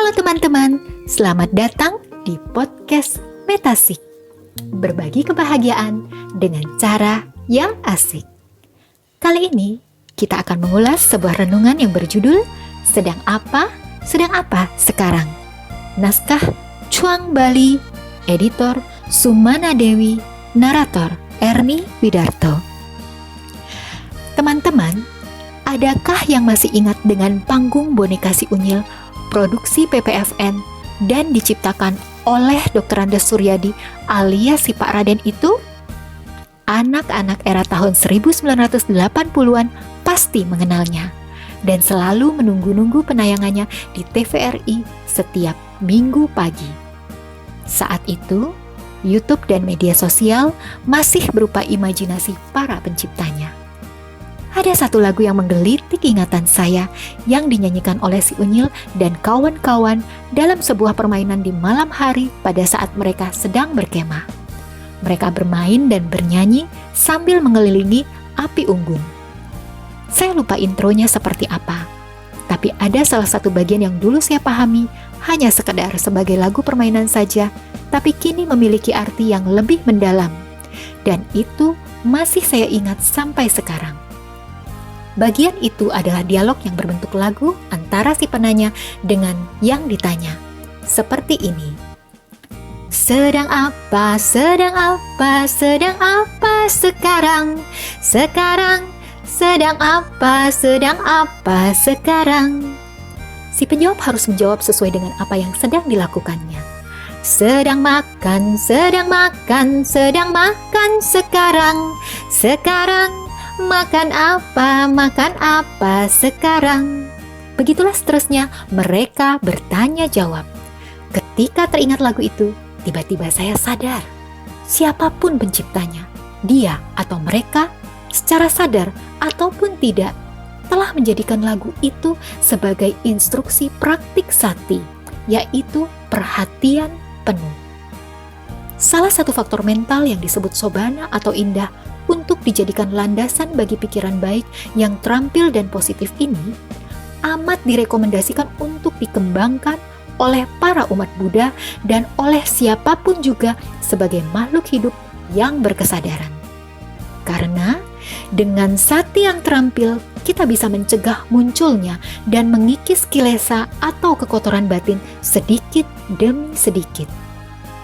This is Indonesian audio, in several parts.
Halo teman-teman, selamat datang di podcast Metasik. Berbagi kebahagiaan dengan cara yang asik. Kali ini kita akan mengulas sebuah renungan yang berjudul Sedang apa sekarang? Naskah Chuang Bali, editor Sumana Dewi, narator Erni Widarto. Teman-teman, adakah yang masih ingat dengan panggung boneka si Unyil produksi PPFN dan diciptakan oleh Dr. Andes Suryadi alias si Pak Raden itu? Anak-anak era tahun 1980-an pasti mengenalnya dan selalu menunggu-nunggu penayangannya di TVRI setiap minggu pagi. Saat itu, YouTube dan media sosial masih berupa imajinasi para penciptanya. Ada satu lagu yang menggelitik ingatan saya yang dinyanyikan oleh si Unyil dan kawan-kawan dalam sebuah permainan di malam hari pada saat mereka sedang berkemah. Mereka bermain dan bernyanyi sambil mengelilingi api unggun. Saya lupa intronya seperti apa, tapi ada salah satu bagian yang dulu saya pahami hanya sekedar sebagai lagu permainan saja, tapi kini memiliki arti yang lebih mendalam. Dan itu masih saya ingat sampai sekarang. Bagian itu adalah dialog yang berbentuk lagu antara si penanya dengan yang ditanya. Seperti ini. Sedang apa sekarang? Sedang apa sekarang? Si penjawab harus menjawab sesuai dengan apa yang sedang dilakukannya. Sedang makan sekarang. Makan apa sekarang? Begitulah seterusnya mereka bertanya jawab. Ketika teringat lagu itu, tiba-tiba saya sadar. Siapapun penciptanya, dia atau mereka, secara sadar ataupun tidak, telah menjadikan lagu itu sebagai instruksi praktik sati, yaitu perhatian penuh. Salah satu faktor mental yang disebut sobana atau indah untuk dijadikan landasan bagi pikiran baik yang terampil dan positif ini amat direkomendasikan untuk dikembangkan oleh para umat Buddha dan oleh siapapun juga sebagai makhluk hidup yang berkesadaran. Karena dengan sati yang terampil, kita bisa mencegah munculnya dan mengikis kilesa atau kekotoran batin sedikit demi sedikit,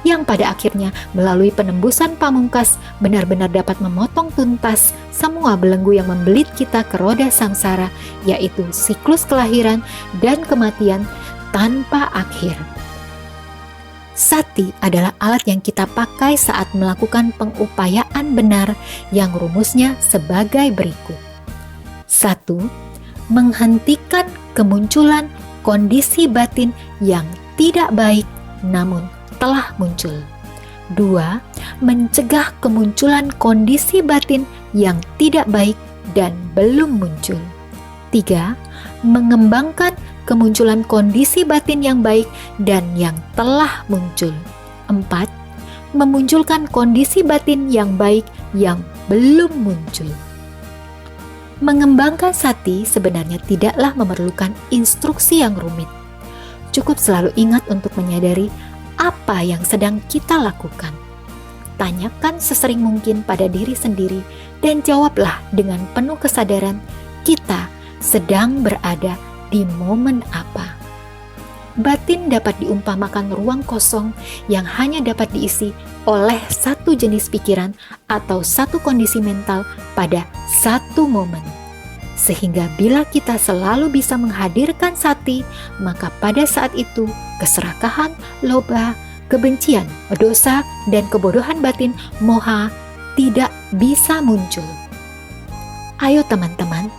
yang pada akhirnya melalui penembusan pamungkas benar-benar dapat memotong tuntas semua belenggu yang membelit kita ke roda samsara, yaitu siklus kelahiran dan kematian tanpa akhir. Sati adalah alat yang kita pakai saat melakukan pengupayaan benar yang rumusnya sebagai berikut. 1. Menghentikan kemunculan kondisi batin yang tidak baik namun telah muncul. 2. Mencegah kemunculan kondisi batin yang tidak baik dan belum muncul. 3. Mengembangkan kemunculan kondisi batin yang baik dan yang telah muncul. 4. Memunculkan kondisi batin yang baik yang belum muncul. Mengembangkan sati sebenarnya tidaklah memerlukan instruksi yang rumit. Cukup selalu ingat untuk menyadari apa yang sedang kita lakukan. Tanyakan sesering mungkin pada diri sendiri dan jawablah dengan penuh kesadaran kita sedang berada di momen apa. Batin dapat diumpamakan ruang kosong yang hanya dapat diisi oleh satu jenis pikiran atau satu kondisi mental pada satu momen. Sehingga bila kita selalu bisa menghadirkan sati, maka pada saat itu keserakahan, loba, kebencian, dosa, dan kebodohan batin, moha, tidak bisa muncul. Ayo teman-teman,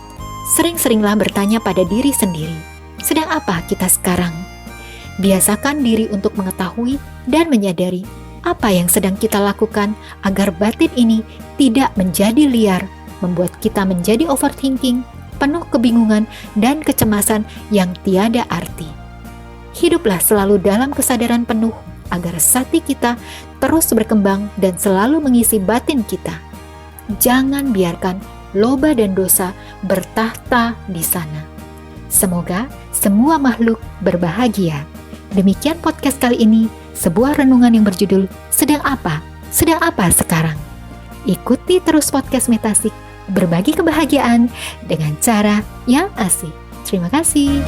sering-seringlah bertanya pada diri sendiri, sedang apa kita sekarang? Biasakan diri untuk mengetahui dan menyadari apa yang sedang kita lakukan agar batin ini tidak menjadi liar, membuat kita menjadi overthinking, penuh kebingungan dan kecemasan yang tiada arti. Hiduplah selalu dalam kesadaran penuh agar sati kita terus berkembang dan selalu mengisi batin kita. Jangan biarkan loba dan dosa bertahta di sana. Semoga semua makhluk berbahagia. Demikian podcast kali ini, sebuah renungan yang berjudul Sedang Apa? Sedang Apa Sekarang? Ikuti terus podcast Metasik, berbagi kebahagiaan dengan cara yang asik. Terima kasih.